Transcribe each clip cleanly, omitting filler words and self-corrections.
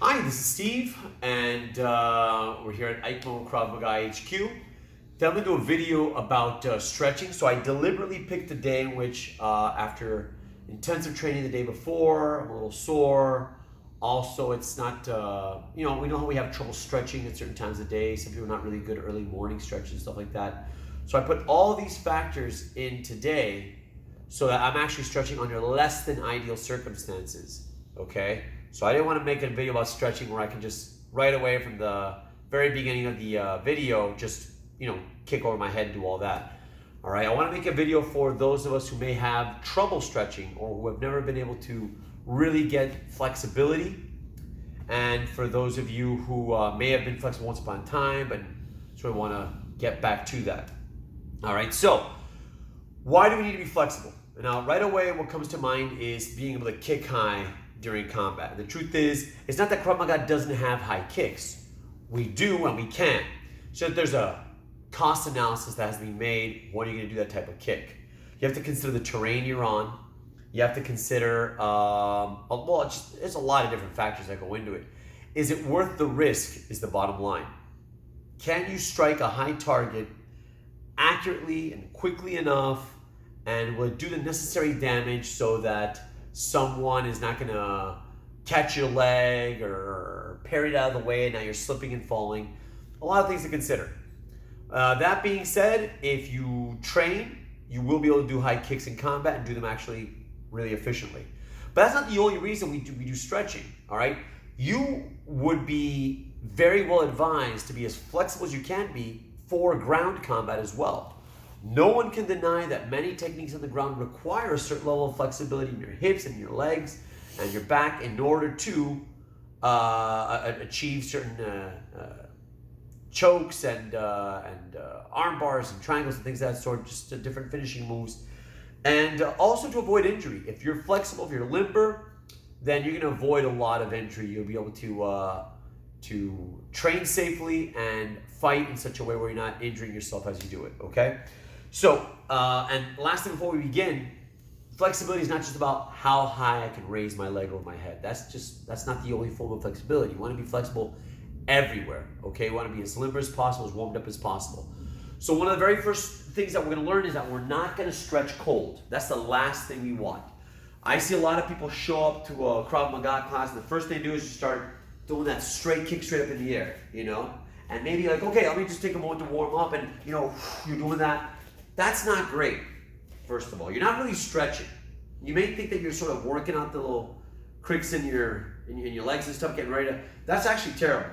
Hi, this is Steve, and we're here at Eichmann Krav Maga HQ. Today I'm going to do a video about stretching. So I deliberately picked a day in which, after intensive training the day before, I'm a little sore. Also, it's not, we know how we have trouble stretching at certain times of the day. Some people are not really good early morning stretches and stuff like that. So I put all these factors in today so that I'm actually stretching under less than ideal circumstances, okay? So I didn't want to make a video about stretching where I can just right away from the very beginning of the video just, kick over my head and do all that. All right, I want to make a video for those of us who may have trouble stretching or who have never been able to really get flexibility. And for those of you who may have been flexible once upon a time but sort of want to get back to that. All right, so why do we need to be flexible? Now, right away, what comes to mind is being able to kick high during combat. The truth is, it's not that Krav Maga doesn't have high kicks. We do and we can. So there's a cost analysis that has to be made. When are you going to do that type of kick? You have to consider the terrain you're on. You have to consider, there's a lot of different factors that go into it. Is it worth the risk is the bottom line. Can you strike a high target accurately and quickly enough, and will it do the necessary damage so that someone is not going to catch your leg or parry it out of the way and now you're slipping and falling? A lot of things to consider. That being said, if you train, you will be able to do high kicks in combat and do them actually really efficiently. But that's not the only reason we do stretching, all right? You would be very well advised to be as flexible as you can be for ground combat as well. No one can deny that many techniques on the ground require a certain level of flexibility in your hips and your legs and your back in order to achieve certain chokes and arm bars and triangles and things of that sort, just different finishing moves. And also to avoid injury. If you're flexible, if you're limber, then you're going to avoid a lot of injury. You'll be able to train safely and fight in such a way where you're not injuring yourself as you do it, okay? So, and last thing before we begin, flexibility is not just about how high I can raise my leg over my head. That's not the only form of flexibility. You want to be flexible everywhere, okay? You want to be as limber as possible, as warmed up as possible. So one of the very first things that we're going to learn is that we're not going to stretch cold. That's the last thing we want. I see a lot of people show up to a Krav Maga class, and the first thing they do is just start doing that straight kick straight up in the air, And maybe like, okay, let me just take a moment to warm up, and you're doing that. That's not great, first of all. You're not really stretching. You may think that you're sort of working out the little cricks in your legs and stuff, getting ready to. That's actually terrible.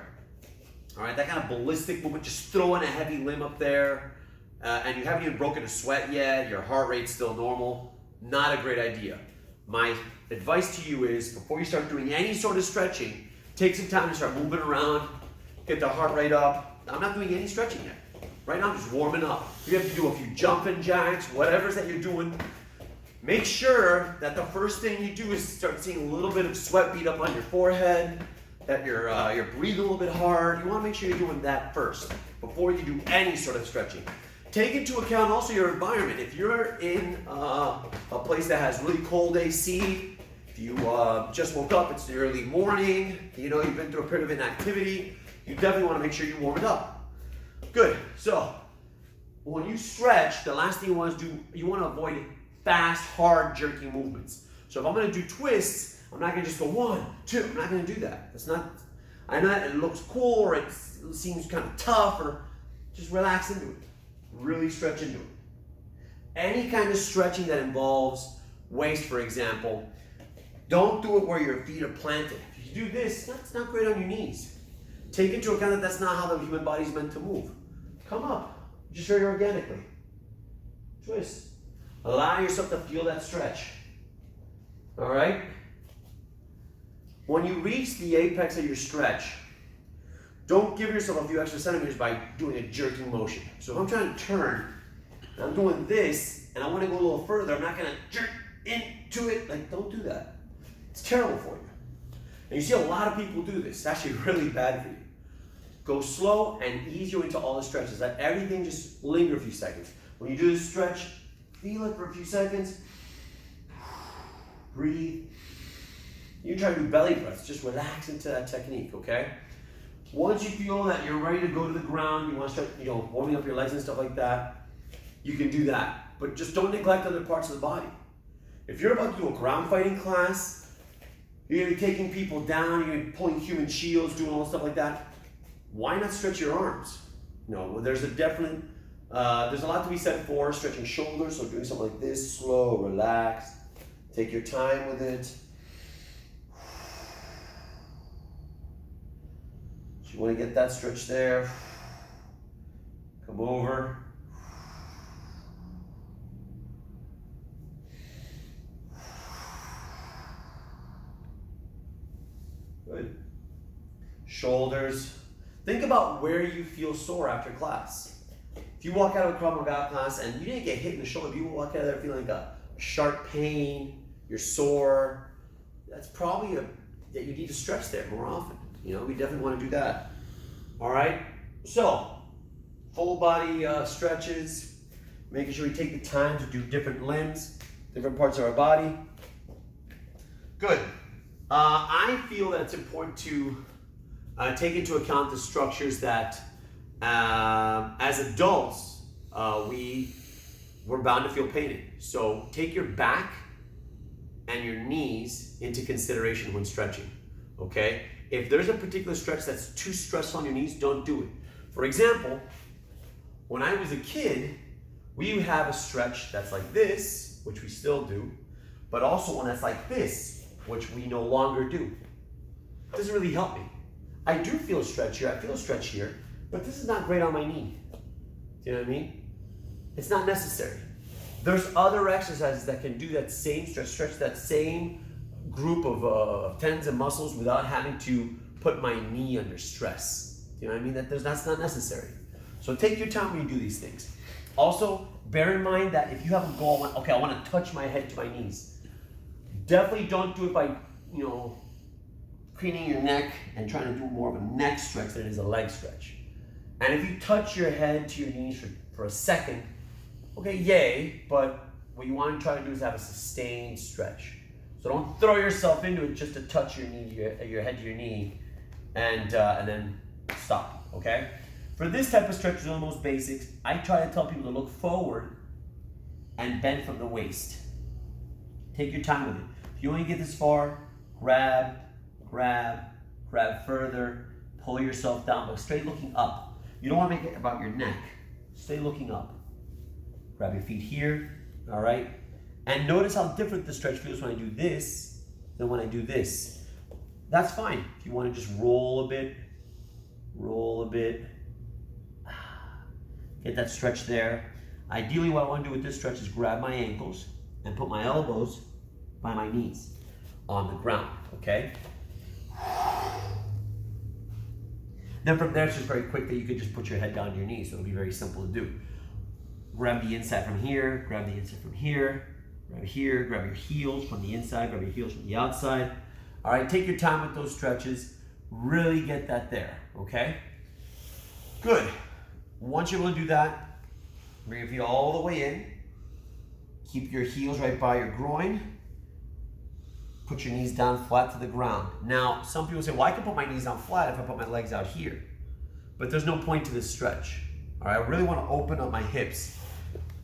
All right, that kind of ballistic movement, just throwing a heavy limb up there, and you haven't even broken a sweat yet, your heart rate's still normal. Not a great idea. My advice to you is, before you start doing any sort of stretching, take some time to start moving around, get the heart rate up. I'm not doing any stretching yet. Right now I'm just warming up. You have to do a few jumping jacks, whatever it is that you're doing. Make sure that the first thing you do is start seeing a little bit of sweat bead up on your forehead, that you're breathing a little bit hard. You want to make sure you're doing that first before you do any sort of stretching. Take into account also your environment. If you're in a place that has really cold AC, if you just woke up, it's the early morning, you've been through a period of inactivity, you definitely want to make sure you warm it up. Good. So when you stretch, the last thing you want to do, you want to avoid fast, hard, jerky movements. So if I'm going to do twists, I'm not going to just go 1, 2. I'm not going to do that. I know that it looks cool or it seems kind of tough, or just relax into it. Really stretch into it. Any kind of stretching that involves waist, for example, don't do it where your feet are planted. If you do this, that's not great on your knees. Take into account that that's not how the human body is meant to move. Come up, just very organically. Twist. Allow yourself to feel that stretch. All right? When you reach the apex of your stretch, don't give yourself a few extra centimeters by doing a jerking motion. So if I'm trying to turn, and I'm doing this, and I want to go a little further, I'm not going to jerk into it. Don't do that. It's terrible for you. And you see a lot of people do this. It's actually really bad for you. Go slow and ease you into all the stretches. Let everything just linger a few seconds. When you do this stretch, feel it for a few seconds. Breathe. You try to do belly press, just relax into that technique, okay? Once you feel that you're ready to go to the ground, you want to start, warming up your legs and stuff like that, you can do that. But just don't neglect other parts of the body. If you're about to do a ground fighting class, you're going to be taking people down, you're going to be pulling human shields, doing all stuff like that, why not stretch your arms? There's a lot to be said for stretching shoulders, so doing something like this, slow, relax, take your time with it. So you want to get that stretch there. Come over. Good. Shoulders. Think about where you feel sore after class. If you walk out of a Krav Maga class and you didn't get hit in the shoulder, if you walk out of there feeling like a sharp pain, you're sore, that's probably that you need to stretch there more often. We definitely want to do that. All right? So, full body stretches, making sure we take the time to do different limbs, different parts of our body. Good. I feel that it's important to take into account the structures that as adults, we're bound to feel pain in. So take your back and your knees into consideration when stretching, okay? If there's a particular stretch that's too stressful on your knees, don't do it. For example, when I was a kid, we would have a stretch that's like this, which we still do, but also one that's like this, which we no longer do. It doesn't really help me. I do feel a stretch here, I feel a stretch here, but this is not great on my knee. Do you know what I mean? It's not necessary. There's other exercises that can do that same stretch that same group of tendons and muscles without having to put my knee under stress. Do you know what I mean? That's not necessary. So take your time when you do these things. Also, bear in mind that if you have a goal, I want to touch my head to my knees. Definitely don't do it by, craning your neck and trying to do more of a neck stretch than it is a leg stretch. And if you touch your head to your knees for a second, okay, yay, but what you want to try to do is have a sustained stretch. So don't throw yourself into it just to touch your head to your knee and then stop, okay? For this type of stretch, one of the most basics, I try to tell people to look forward and bend from the waist. Take your time with it. If you only get this far, grab further, pull yourself down, but stay looking up. You don't want to make it about your neck. Stay looking up. Grab your feet here, all right? And notice how different the stretch feels when I do this than when I do this. That's fine. If you want to just roll a bit, get that stretch there. Ideally, what I want to do with this stretch is grab my ankles and put my elbows by my knees on the ground, okay? Then from there, it's just very quick that you could just put your head down to your knees, so it'll be very simple to do. Grab the inside from here, grab the inside from here, grab here, grab your heels from the inside, grab your heels from the outside. All right, take your time with those stretches. Really get that there, okay? Good. Once you're able to do that, bring your feet all the way in. Keep your heels right by your groin. Put your knees down flat to the ground. Now, some people say, well, I can put my knees down flat if I put my legs out here. But there's no point to this stretch. All right, I really want to open up my hips.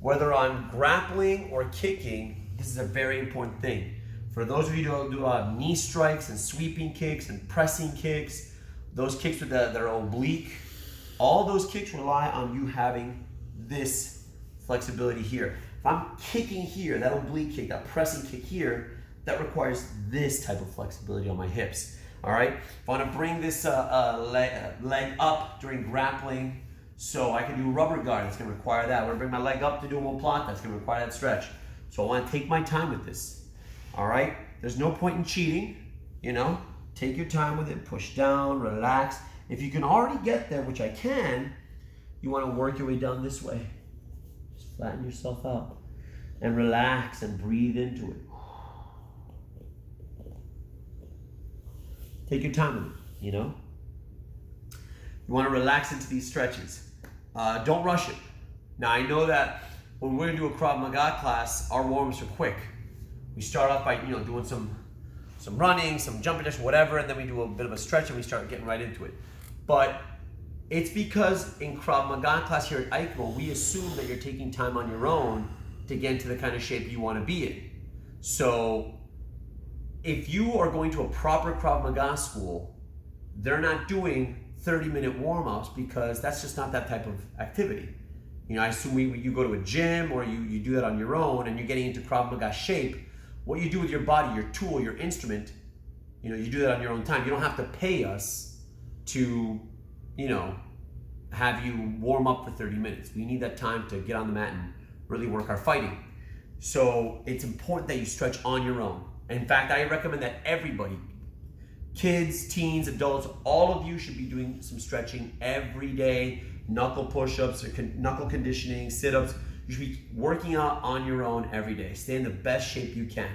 Whether I'm grappling or kicking, this is a very important thing. For those of you who do knee strikes and sweeping kicks and pressing kicks, those kicks with that are oblique, all those kicks rely on you having this flexibility here. If I'm kicking here, that oblique kick, that pressing kick here, that requires this type of flexibility on my hips. All right, if I want to bring this leg up during grappling, so I can do rubber guard, that's going to require that. I want to bring my leg up to do a omoplata, that's going to require that stretch. So I want to take my time with this. All right, there's no point in cheating, take your time with it, push down, relax. If you can already get there, which I can, you want to work your way down this way. Just flatten yourself out and relax and breathe into it. Take your time with it, You want to relax into these stretches. Don't rush it. Now, I know that when we're going to do a Krav Maga class, our warm-ups are quick. We start off by, doing some some running, some jumping jacks, whatever, and then we do a bit of a stretch and we start getting right into it. But it's because in Krav Maga class here at Aikmo, we assume that you're taking time on your own to get into the kind of shape you want to be in. So if you are going to a proper Krav Maga school, they're not doing 30-minute warm-ups because that's just not that type of activity. You know, I assume you go to a gym or you do that on your own and you're getting into Krav Maga shape. What you do with your body, your tool, your instrument, you know, you do that on your own time. You don't have to pay us to, you know, have you warm up for 30 minutes. We need that time to get on the mat and really work our fighting. So it's important that you stretch on your own. In fact, I recommend that everybody, kids, teens, adults, all of you should be doing some stretching every day. Knuckle push-ups, or knuckle conditioning, sit-ups. You should be working out on your own every day. Stay in the best shape you can.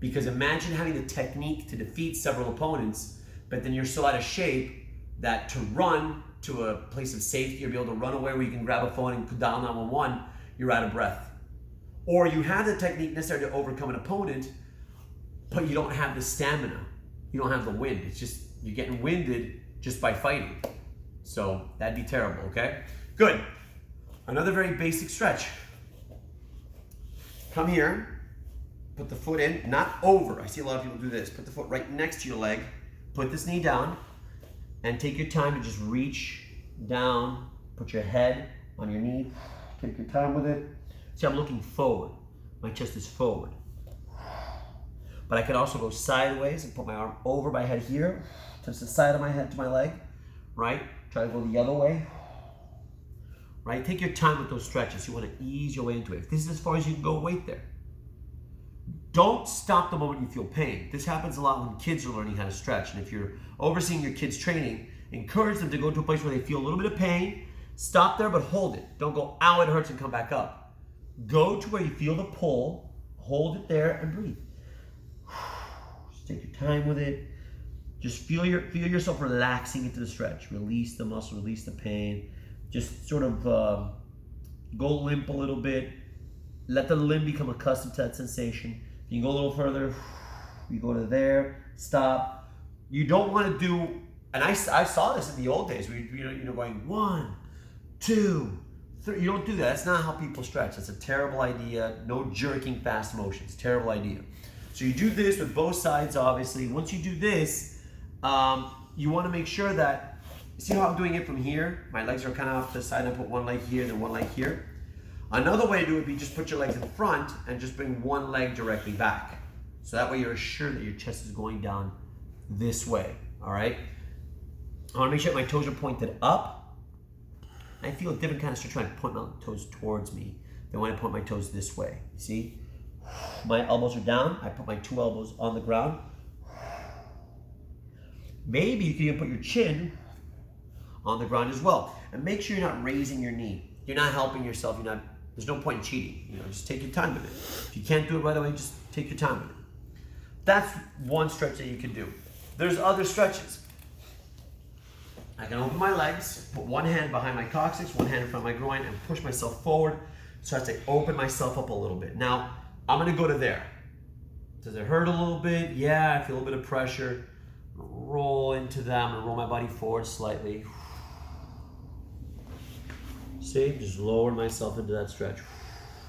Because imagine having the technique to defeat several opponents, but then you're so out of shape that to run to a place of safety or be able to run away where you can grab a phone and dial 911, you're out of breath. Or you have the technique necessary to overcome an opponent, but you don't have the stamina. You don't have the wind. It's just, you're getting winded just by fighting. So that'd be terrible, okay? Good. Another very basic stretch. Come here, put the foot in, not over. I see a lot of people do this. Put the foot right next to your leg, put this knee down, and take your time to just reach down, put your head on your knee, take your time with it. See, I'm looking forward. My chest is forward. But I could also go sideways and put my arm over my head here, touch the side of my head to my leg, right? Try to go the other way. Right? Take your time with those stretches. You want to ease your way into it. If this is as far as you can go, wait there. Don't stop the moment you feel pain. This happens a lot when kids are learning how to stretch. And if you're overseeing your kids' training, encourage them to go to a place where they feel a little bit of pain. Stop there, but hold it. Don't go, ow, it hurts, and come back up. Go to where you feel the pull, hold it there, and breathe. Just take your time with it. Just feel yourself relaxing into the stretch. Release the muscle, release the pain. Just sort of go limp a little bit. Let the limb become accustomed to that sensation. You can go a little further. You go to there, stop. You don't want to do, and I saw this in the old days. You're going 1, 2, 3. You don't do that. That's not how people stretch. That's a terrible idea. No jerking fast motions. Terrible idea. So you do this with both sides, obviously. Once you do this, you want to make sure that, see how I'm doing it from here? My legs are kind of off to the side. I put one leg here, then one leg here. Another way to do it would be just put your legs in front and just bring one leg directly back. So that way you're assured that your chest is going down this way, all right? I want to make sure my toes are pointed up. I feel a different kind of stretch when I point my toes towards me than when I point my toes this way. See? My elbows are down. I put my 2 elbows on the ground. Maybe you can even put your chin on the ground as well. And make sure you're not raising your knee. You're not helping yourself. There's no point in cheating. Just take your time with it. If you can't do it right away, just take your time with it. That's one stretch that you can do. There's other stretches. I can open my legs, put one hand behind my coccyx, one hand in front of my groin, and push myself forward so as to open myself up a little bit. Now, I'm gonna go to there. Does it hurt a little bit? Yeah, I feel a bit of pressure. Roll into that. I'm gonna roll my body forward slightly. See, just lower myself into that stretch.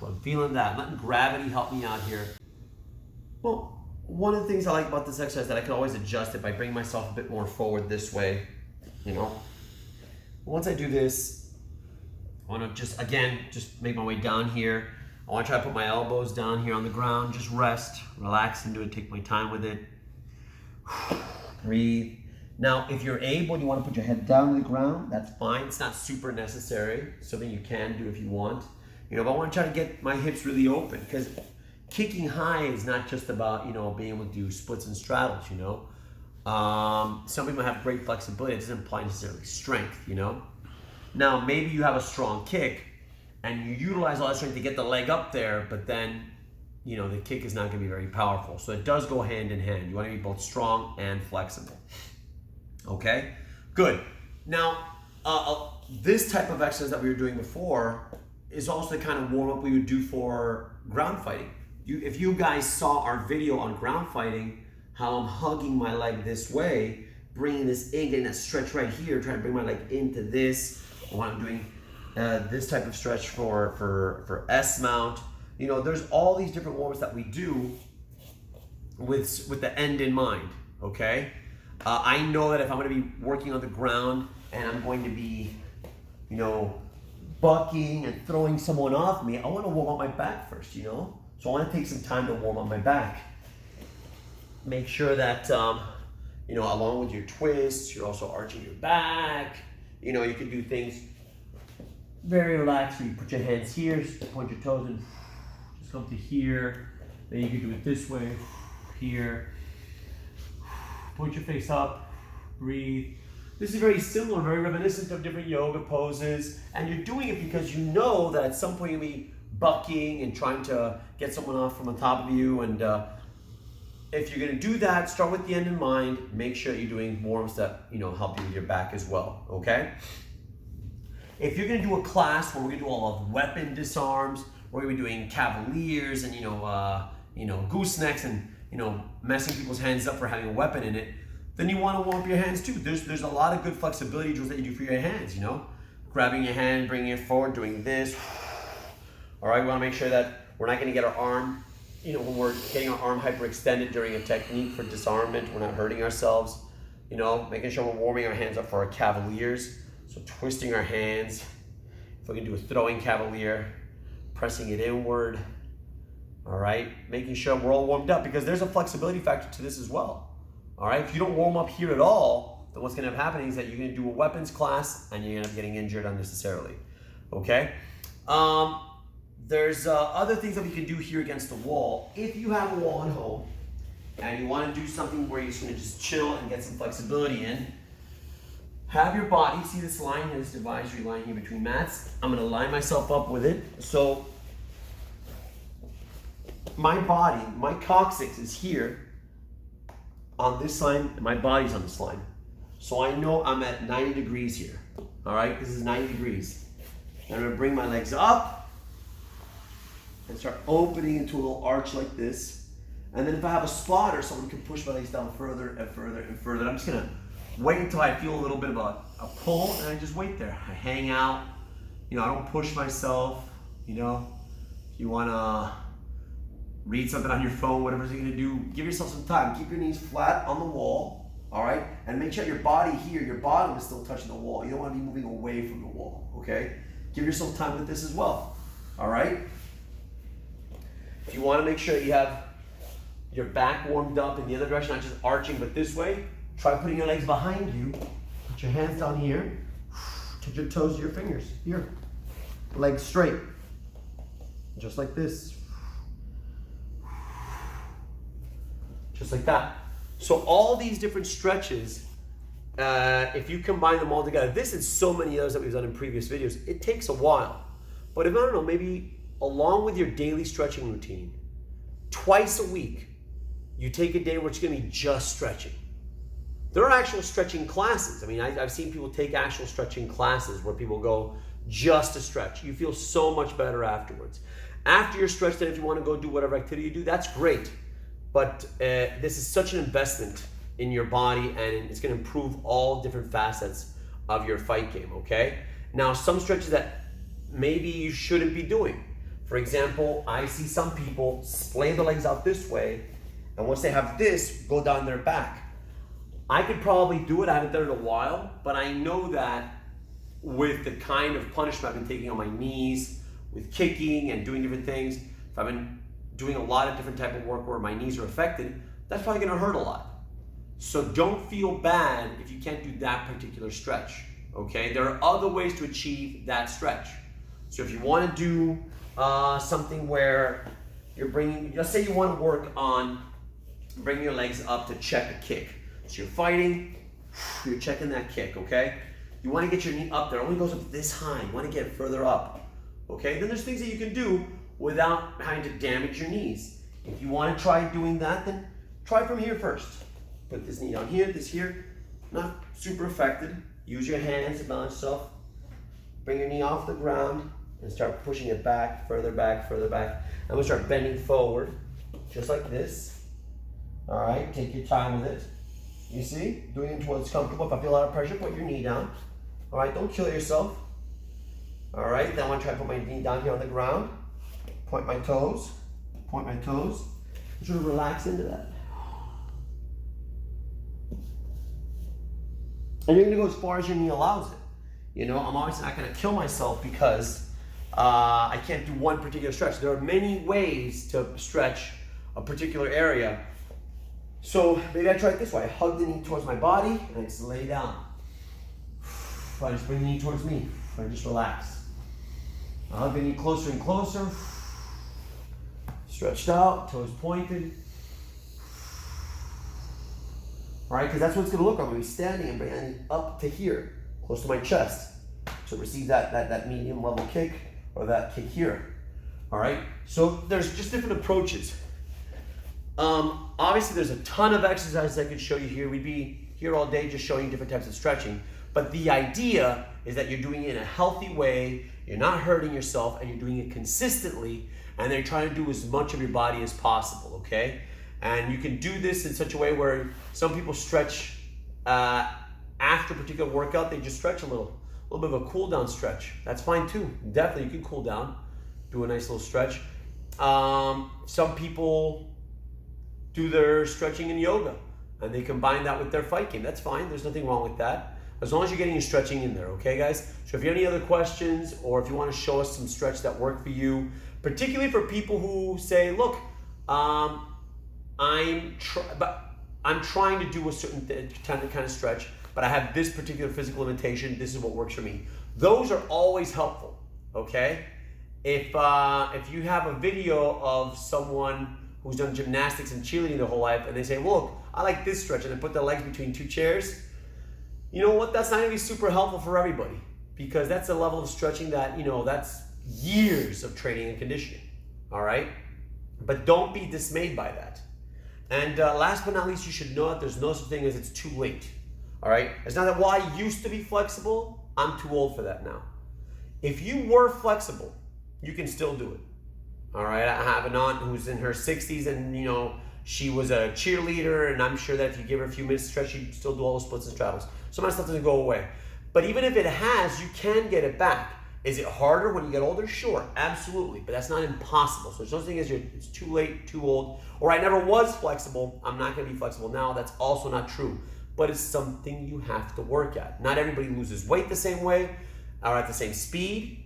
I'm feeling that. I'm letting gravity help me out here. Well, one of the things I like about this exercise is that I can always adjust it by bringing myself a bit more forward this way, Once I do this, I want to just make my way down here. I want to try to put my elbows down here on the ground, just rest, relax into it, take my time with it. Breathe. Now, if you're able and you want to put your head down to the ground, that's fine. It's not super necessary. Something you can do if you want. But I want to try to get my hips really open because kicking high is not just about, being able to do splits and straddles, Some people have great flexibility. It doesn't imply necessarily strength, Now, maybe you have a strong kick and you utilize all that strength to get the leg up there, but then, the kick is not going to be very powerful. So it does go hand in hand. You want to be both strong and flexible. Okay, good. Now, this type of exercise that we were doing before is also the kind of warm-up we would do for ground fighting. If you guys saw our video on ground fighting, how I'm hugging my leg this way, bringing this in, getting that stretch right here, trying to bring my leg into this, or when I'm doing this type of stretch for S mount. You know, there's all these different warm-ups that we do with the end in mind, okay? I know that if I'm gonna be working on the ground and I'm going to be, you know, bucking and throwing someone off me, I wanna warm up my back first, you know? So I wanna take some time to warm up my back. Make sure that, you know, along with your twists, you're also arching your back. You know, you can do things very relaxed where you put your hands here, point your toes in, just come to here. Then you can do it this way, here. Point your face up, breathe. This is very similar, very reminiscent of different yoga poses. And you're doing it because you know that at some point you'll be bucking and trying to get someone off from on top of you. And if you're gonna do that, start with the end in mind. Make sure you're doing warm-ups that, you know, help you with your back as well, okay? If you're gonna do a class where we're gonna do all of weapon disarms, we're gonna be doing cavaliers and, you know, goosenecks and, you know, messing people's hands up for having a weapon in it, then you want to warm up your hands too. There's a lot of good flexibility drills that you do for your hands, you know? Grabbing your hand, bringing it forward, doing this. All right, we want to make sure that we're not going to get our arm, you know, when we're getting our arm hyperextended during a technique for disarmament, we're not hurting ourselves, you know, making sure we're warming our hands up for our cavaliers. So twisting our hands. If we can do a throwing cavalier, pressing it inward. All right, making sure we're all warmed up because there's a flexibility factor to this as well. All right, if you don't warm up here at all, then what's gonna happen is that you're gonna do a weapons class and you're gonna end up getting injured unnecessarily, okay? There's other things that we can do here against the wall. If you have a wall at home and you wanna do something where you're just gonna just chill and get some flexibility in, have your body, see this line, this divisory line here between mats? I'm gonna line myself up with it. So my body, my coccyx is here on this line, and my body's on this line. So I know I'm at 90 degrees here. All right, this is 90 degrees. And I'm gonna bring my legs up and start opening into a little arch like this. And then if I have a spotter, someone can push my legs down further and further and further. I'm just gonna wait until I feel a little bit of a pull, and I just wait there. I hang out, you know, I don't push myself, you know. If you wanna read something on your phone, whatever you're gonna do, give yourself some time. Keep your knees flat on the wall, all right? And make sure your body here, your bottom is still touching the wall. You don't wanna be moving away from the wall, okay? Give yourself time with this as well, all right? If you wanna make sure you have your back warmed up in the other direction, not just arching, but this way, try putting your legs behind you. Put your hands down here. Touch your toes to your fingers. Here. Legs straight. Just like this. Just like that. So all these different stretches, if you combine them all together, this and so many others that we've done in previous videos, it takes a while. But if, I don't know, maybe along with your daily stretching routine, twice a week, you take a day where it's gonna be just stretching. There are actual stretching classes. I mean, I've seen people take actual stretching classes where people go just to stretch. You feel so much better afterwards. After you're stretched, then if you wanna go do whatever activity you do, that's great. But this is such an investment in your body, and it's gonna improve all different facets of your fight game, okay? Now, some stretches that maybe you shouldn't be doing. For example, I see some people splay the legs out this way, and once they have this, go down their back. I could probably do it, I haven't done it in a while, but I know that with the kind of punishment I've been taking on my knees, with kicking and doing different things, if I've been doing a lot of different type of work where my knees are affected, that's probably gonna hurt a lot. So don't feel bad if you can't do that particular stretch, okay? There are other ways to achieve that stretch. So if you wanna do something where you're bringing, let's say you wanna work on bringing your legs up to check a kick. So you're fighting, you're checking that kick, okay? You wanna get your knee up there, it only goes up this high, you wanna get it further up, okay? Then there's things that you can do without having to damage your knees. If you wanna try doing that, then try from here first. Put this knee down here, this here, not super affected. Use your hands to balance yourself. Bring your knee off the ground and start pushing it back, further back, further back. I'm gonna start bending forward, just like this. All right, take your time with it. You see, doing it until it's comfortable. If I feel a lot of pressure, put your knee down. All right, don't kill yourself. All right, then I want to try to put my knee down here on the ground. Point my toes. Point my toes. Sort of relax into that. And you're going to go as far as your knee allows it. You know, I'm obviously not going to kill myself because I can't do one particular stretch. There are many ways to stretch a particular area. So maybe I try it this way. I hug the knee towards my body and I just lay down. I just bring the knee towards me. I just relax. I hug the knee closer and closer. Stretched out, toes pointed. All right, because that's what it's going to look like when we're standing and bring the knee up to here, close to my chest, to receive that medium level kick or that kick here. All right, so there's just different approaches. Obviously, there's a ton of exercises I could show you here. We'd be here all day just showing you different types of stretching. But the idea is that you're doing it in a healthy way, you're not hurting yourself, and you're doing it consistently, and then you're trying to do as much of your body as possible, okay? And you can do this in such a way where some people stretch after a particular workout, they just stretch a little bit of a cool down stretch. That's fine too. Definitely, you can cool down, do a nice little stretch. Some people do their stretching in yoga, and they combine that with their fight game. That's fine. There's nothing wrong with that, as long as you're getting your stretching in there, okay, guys? So if you have any other questions, or if you want to show us some stretch that work for you, particularly for people who say, look, I'm trying to do a certain kind of stretch, but I have this particular physical limitation. This is what works for me. Those are always helpful, okay? If you have a video of someone who's done gymnastics and cheerleading their whole life, and they say, well, look, I like this stretch, and they put their legs between two chairs, you know what? That's not going to be super helpful for everybody, because that's a level of stretching that, you know, that's years of training and conditioning, all right? But don't be dismayed by that. And last but not least, you should know that there's no such thing as it's too late, all right? It's not that, well, I used to be flexible, I'm too old for that now. If you were flexible, you can still do it, all right? I have an aunt who's in her 60s, and, you know, she was a cheerleader, and I'm sure that if you give her a few minutes to stretch, she'd still do all the splits and straddles. Some of that stuff doesn't go away. But even if it has, you can get it back. Is it harder when you get older? Sure, absolutely, but that's not impossible. So there's no such thing as it's too late, too old, or I never was flexible, I'm not going to be flexible now. That's also not true, but it's something you have to work at. Not everybody loses weight the same way or at the same speed.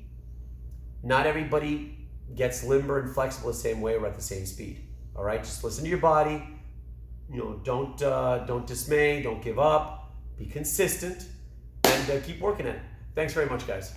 Not everybody gets limber and flexible the same way or at the same speed. All right, just listen to your body. You know, don't dismay, don't give up, be consistent, and keep working at it. Thanks very much, guys.